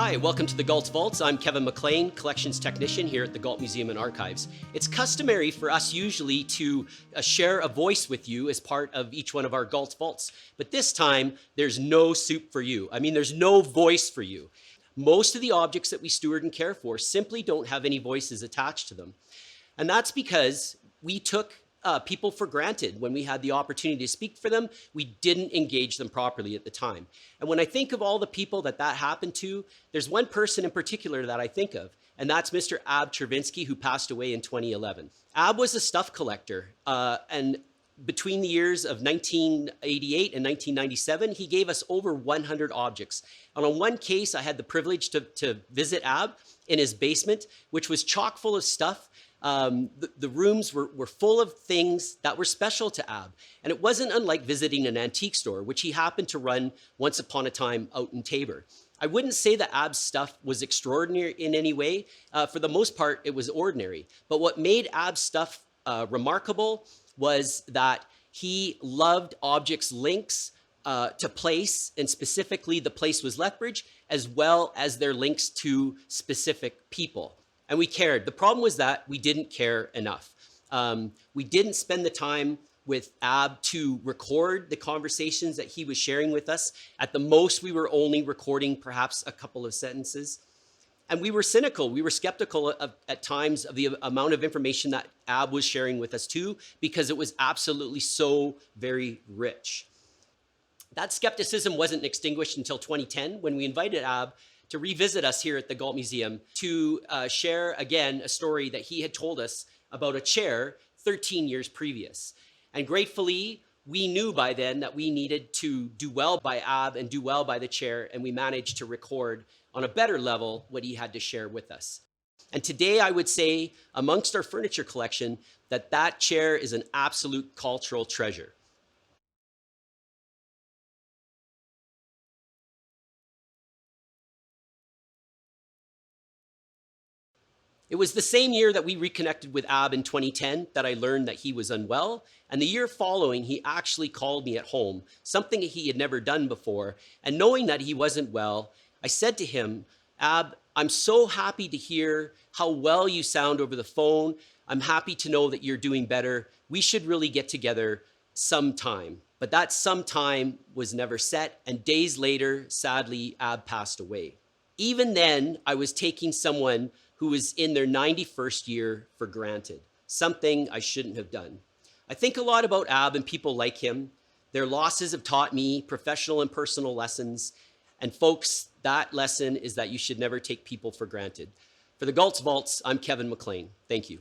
Hi, welcome to the Galt Vaults. I'm Kevin McLean, collections technician here at the Galt Museum and Archives. It's customary for us usually to share a voice with you as part of each one of our Galt Vaults. But this time, there's no soup for you. I mean, there's no voice for you. Most of the objects that we steward and care for simply don't have any voices attached to them. And that's because we took people for granted when we had the opportunity to speak for them. We didn't engage them properly at the time. And when I think of all the people that happened to, there's one person in particular that I think of, and that's Mr. Ab Chervinski, who passed away in 2011. Ab was a stuff collector, and between the years of 1988 and 1997, he gave us over 100 objects. And on one case, I had the privilege to visit Ab in his basement, which was chock full of stuff. The rooms were full of things that were special to Ab. And it wasn't unlike visiting an antique store, which he happened to run once upon a time out in Tabor. I wouldn't say that Ab's stuff was extraordinary in any way. For the most part, it was ordinary. But what made Ab's stuff remarkable was that he loved objects' links to place, and specifically the place was Lethbridge, as well as their links to specific people. And we cared. The problem was that we didn't care enough. We didn't spend the time with Ab to record the conversations that he was sharing with us. At the most, we were only recording perhaps a couple of sentences. And we were cynical. We were skeptical at times of the amount of information that Ab was sharing with us too, because it was absolutely so very rich. That skepticism wasn't extinguished until 2010 when we invited Ab to revisit us here at the Galt Museum to share again a story that he had told us about a chair 13 years previous. And gratefully, we knew by then that we needed to do well by Ab and do well by the chair, and we managed to record on a better level what he had to share with us. And today I would say amongst our furniture collection that chair is an absolute cultural treasure. It was the same year that we reconnected with Ab in 2010 that I learned that he was unwell. And the year following, he actually called me at home, something he had never done before. And knowing that he wasn't well, I said to him, Ab, I'm so happy to hear how well you sound over the phone. I'm happy to know that you're doing better. We should really get together sometime. But that sometime was never set. And days later, sadly, Ab passed away. Even then, I was taking someone who was in their 91st year for granted, something I shouldn't have done. I think a lot about Ab and people like him. Their losses have taught me professional and personal lessons. And folks, that lesson is that you should never take people for granted. For the Galt's Vaults, I'm Kevin McLean. Thank you.